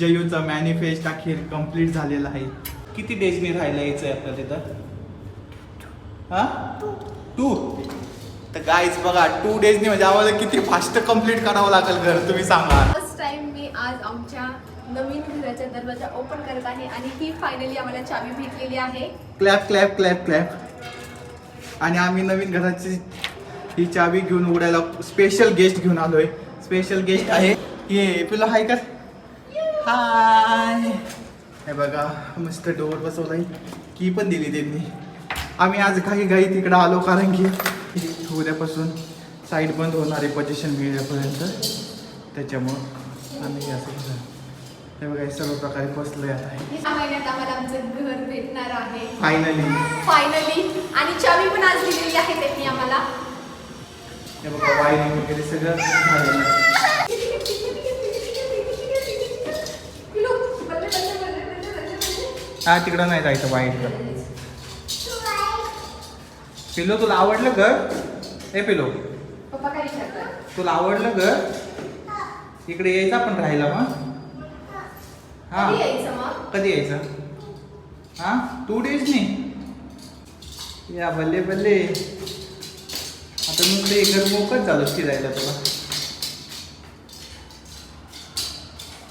जयूचा manifest अखेर complete झालेला आहे. किती डेजनी राहायला यायचं आहे आपल्याला तिथं? हा 2. तर गाईज बघा 2 डेजनी म्हणजे आम्हाला किती फास्ट कंप्लीट करावं लागेल घर, तुम्ही सांगा. फर्स्ट टाइम मी आज आमच्या नवीन घराचा दरवाजा ओपन करत आहे आणि ही फायनली आम्हाला चावी भेटलेली आहे. Clap clap clap clap. आणि आम्ही नवीन घराची ही चावी घेऊन उघडायला स्पेशल गेस्ट घेऊन आलोय. स्पेशल गेस्ट आहे हे पिलो. हाय कर. हाय. हे बघा मस्त डोअर बसवलाय. की पण दिली त्यांनी. आम्ही आज काही तिकडं आलो कारण की उद्यापासून साईड बंद होणार आहे पोझिशन मिळेपर्यंत. त्याच्यामुळं आम्ही असं केलं. हे बघा हे सर्व प्रकारे बसलोय आता. या महिन्यात आम्हाला आमचं घर भेटणार आहे फायनली. आणि चावी पण आज दिलेली आहे त्यांनी आम्हाला. हे बघा वायरिंग वगैरे सगळं झालेलं आहे. हा तिकडं नाही जायचं वाईटला. पिलो तुला आवडलं घर? हे पिलो पप्पा काय विचारतात? तुला आवडलं घर? इकडे यायचं आपण राहायला मग. हा कधी यायचं मग? कधी यायचं? हा 2 डेजनी या. बल्ले बल्ले. आता मग ते घर मोकळच झालं फिरायला तुला.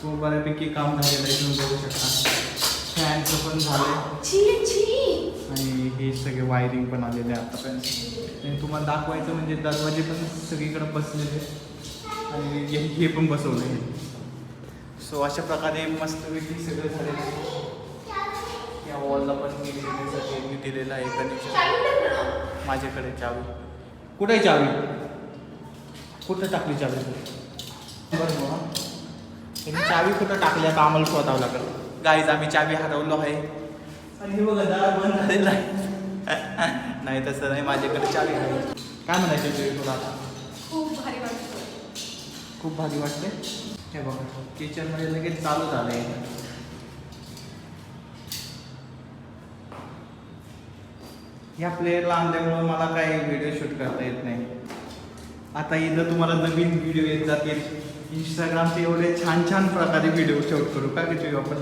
तो बऱ्यापैकी काम झालेलं आहे तुम्ही बघू शकता. फॅनचं पण झालंय आणि हे सगळे वायरिंग पण आलेले आहे आतापर्यंत. आणि तुम्हाला दाखवायचं म्हणजे दरवाजे पण सगळीकडे बसलेले आणि हे पण बसवलं आहे. सो अशा प्रकारे मस्तपैकी सगळं झालेलं आहे. या वॉलला पण मी दिलेलं आहे कनेक्शन. माझ्याकडे चावी कुठे आहे? चावी कुठं टाकली चावी? बरं चावी कुठं टाकली आता आम्हाला शोधावं लागेल. गाईज आम्ही चावी हरवलो आहे आणि हे बघा दार बंद झालेलं आहे. नाही तसं नाही, माझ्याकडे चावी आहे. काय म्हणायचं चावी तुला आता? खूप भारी वाटतं. खूप भारी वाटते. हे बघा किचनमध्ये लगेच चालू झालं आहे. ह्या प्लेअरला आणल्यामुळं मला काही व्हिडिओ शूट करता येत नाही. आता इथं तुम्हाला नवीन व्हिडिओ येत जातील. इंस्टाग्रामचे एवढे छान छान प्रकारे व्हिडिओ शूट करू का घेऊ आपण.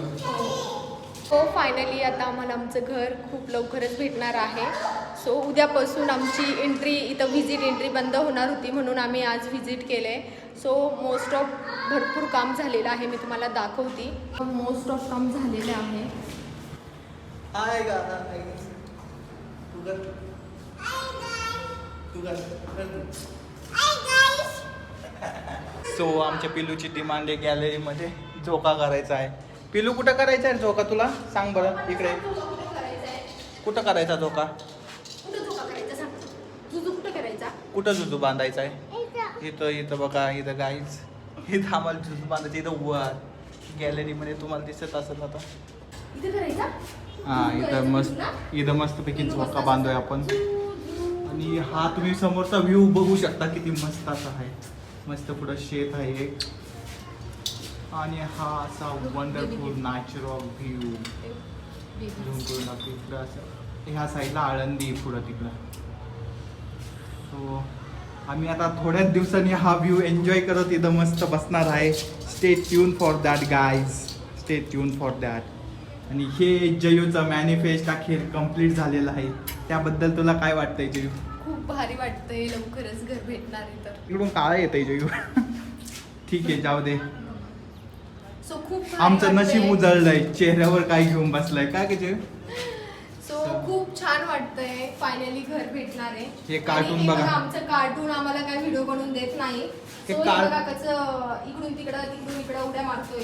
हो फायनली आता आम्हाला आमचं घर खूप लवकरच भेटणार आहे. सो उद्यापासून आमची एंट्री इथं व्हिजिट एंट्री बंद होणार होती म्हणून आम्ही आज व्हिजिट केलं आहे. सो मोस्ट ऑफ भरपूर काम झालेलं आहे. मी तुम्हाला दाखवते. मोस्ट ऑफ काम झालेलं आहे. सो आमच्या पिलूची डिमांड आहे गॅलरीमध्ये झोका करायचा आहे. पिलू कुठं करायचा आहे झोका तुला सांग बरं. इकडे कुठं करायचा झोका? कुठं जुजू बांधायचा आहे? इथं बघा. इथं गाईच इथं आम्हाला जुजू बांधायचं. इथं वर गॅलरीमध्ये तुम्हाला दिसत असेल आता. हा इथं मस्तपैकी झोका बांधूया आपण. आणि हा तुम्ही समोरचा व्ह्यू बघू शकता किती मस्त असा आहे. मस्त पुढं शेत आहे एक आणि हा असा वंडरफुल नॅचरल व्ह्यू. इकडं असं ह्या साईडला आळंदी पुढं तिकडं. सो आम्ही आता थोड्याच दिवसांनी हा व्ह्यू एन्जॉय करत इथं मस्त बसणार आहे. Stay tune for that guys. Stay tune for that. आणि हे जयूचा मॅनिफेस्ट अखेर कंप्लीट झालेला आहे. त्याबद्दल तुला काय वाटतंय जयू? खूप भारी वाटतंय. लवकरच घर भेटणार आहे तर. इकडून काळा येतंय जयू. ठीक आहे जाऊ दे. सो खूप आमचं नशीब उजळलंय. चेहऱ्यावर काय घेऊन बसलाय काय की जयू? सो खूप छान वाटतंय. फायनली घर भेटणार आहे. हे कार्टून बघा. आमचं कार्टून आम्हाला काय व्हिडिओ बनवून देत नाही. सो बघा कसं इकडून इकडं उड्या मारतोय.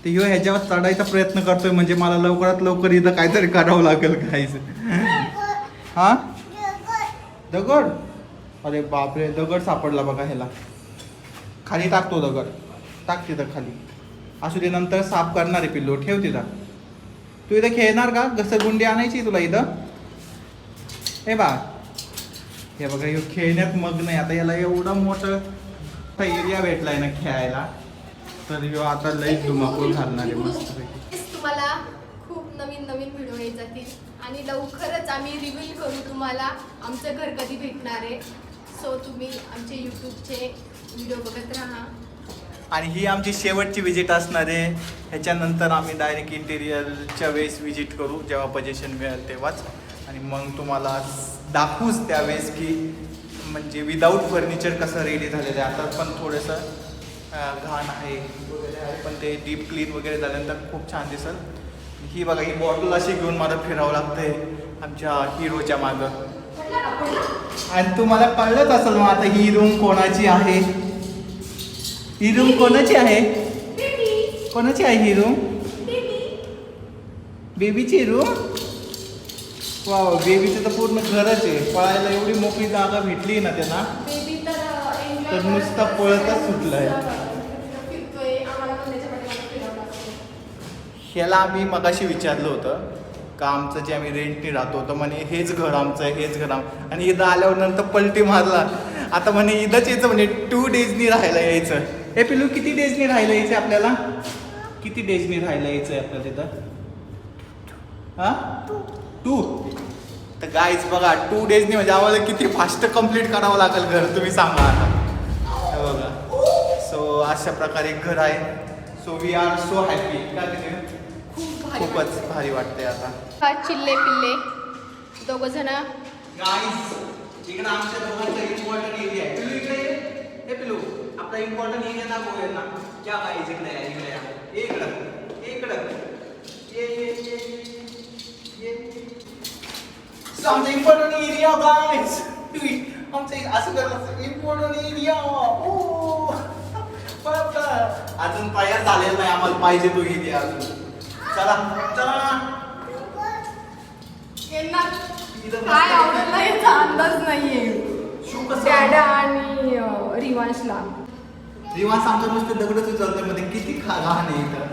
ते ह्याच्यावर चढायचा प्रयत्न करतोय म्हणजे मला लवकरात लवकर इथं काहीतरी करावं लागेल काहीच. हा दगड. अरे बापरे दगड सापडला बघा ह्याला. खाली टाकतो दगड. टाक तिथं खाली. असू दे नंतर साफ करणार आहे पिल्लो. ठेव तिथं. तू इथं खेळणार का? घसरगुंडी आणायची तुला इथं? हे बा हे बघा ह्यो खेळण्यात मग्न आहे. आता याला एवढा मोठा एरिया भेटलाय ना खेळायला तर ह्यो आता लई धुमाकूळ घालणार आहे मस्तपैकी. तुम्हाला खूप नवीन व्हिडिओ येत जातील आणि लवकरच आम्ही रिव्हील करू तुम्हाला आमचं घर कधी भेटणार आहे. सो तुम्ही आमचे यूट्यूबचे व्हिडिओ बघत राहा. आणि ही आमची शेवटची विजिट असणार आहे. ह्याच्यानंतर आम्ही डायरेक्ट इंटेरियरच्या वेळेस विजिट करू जेव्हा पोझिशन मिळेल तेव्हाच. आणि मग तुम्हाला दाखवूच त्यावेळेस की म्हणजे विदाऊट फर्निचर कसं रेडी झालेलं आहे. आता पण थोडंसं घाण आहे वगैरे आहे, पण ते डीप क्लीन वगैरे झाल्यानंतर खूप छान दिसेल. ही बघा, ही बॉटल अशी घेऊन मला फिरावं लागतंय आमच्या हिरोच्या मागं. आणि तुम्हाला कळलंच असेल मग आता ही रूम कोणाची आहे. ही रूम कोणाची आहे? कोणाची आहे ही रूम? बेबीची रूम. वाव, बेबीचं तर पूर्ण घरच आहे. पळायला एवढी मोकळी जागा भेटली ना त्यांना, तर नुसता पळतच सुटलाय. ह्याला आम्ही मगाशी विचारलं होतं का आमचं जे आम्ही रेंटने राहतो तर म्हणे हेच घर आमचं आहे, हेच घर आणि इथं आल्यावर नंतर पलटी मारला. आता म्हणे इथंच यायचं, म्हणे 2 डेजनी राहायला यायचं. हे पिलू, किती डेजनी राहायला यायचं आपल्याला? किती डेजनी राहायला यायचं आहे आपल्याला तिथं? हां 2. तर गाईज बघा, 2 डेजनी म्हणजे आम्हाला किती फास्ट कंप्लीट करावं लागेल घर, तुम्ही सांगा आता. हे बघा, सो अशा प्रकारे घर आहे. So we are so happy. का तिथे खूपच भारी वाटते आता. चिल्ले पिल्ले दोघ जण. गाईज, इकडे आमच्या दोघांचा इम्पॉर्टंट एरिया आहे. पिलू इकडे ये. हे पिलू, आपला इम्पॉर्टंट एरिया दाखवूया ना. क्या गाईज, इकडे या, इकडे या. इकडं इकडं ये ये ये ये. सो आमचा इम्पॉर्टंट एरिया गाईज. आमचं असं करायचं इम्पॉर्टंट एरिया. ओ अजून तयार झालेला नाही, आम्हाला पाहिजे तो एरिया अजून. चला चला. काय आवडत नाही याचा अंदाज नाहीये डॅडा आणि रिवांशला. रिवांश आमचं नुसतं दगडच उचलतोय मध्ये. किती घाण आहे इथं.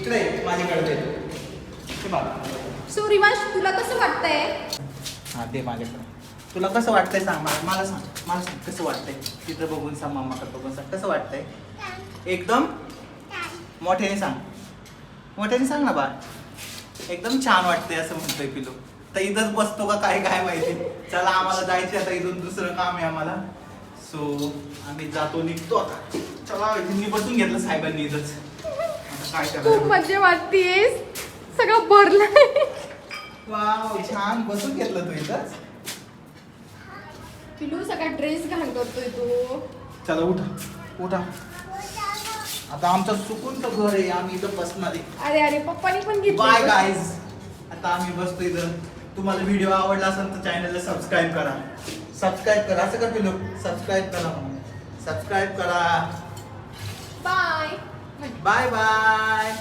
इकडे माझ्याकडे. सो रिवांश, तुला कसं वाटतंय? हा, दे माझ्याकडे. तुला कसं वाटतंय सांग मला सांग. मला सांग कसं वाटतंय. तिथं बघून सांग, मामाकडे बघून सांग कसं वाटतंय. एकदम मोठ्याने सांग. मोठ्याने सांग ना बा. एकदम छान वाटतंय असं म्हणतोय पिलू. तर इथंच बसतो का काय काय माहिती. चला, आम्हाला जायचं आता. इथून दुसरं काम आहे आम्हाला. सो आम्ही जातो, निघतो आता. चला, इथे बसून घेतलं साहेबांनी इथंच. आता काय खूप करायचं. मजा वाटतेय. सगळं भरलंय. वाव, छान बसून घेतलं तू इथंच. पिलू, सगळा ड्रेस घाण करतोय तू. चला उठा उठा. आता आमचं सुकूनचं घर आहे, आम्ही इथं बसणार आहे. अरे पप्पानी पण घेतलं. Bye guys. आता आम्ही बसतो इथं. तुम्हाला व्हिडिओ आवडला असेल तर चॅनलला सबस्क्राईब करा. सबस्क्राईब करा. असं कर पिलू, सबस्क्राईब करा. सबस्क्राईब करा. Bye bye bye.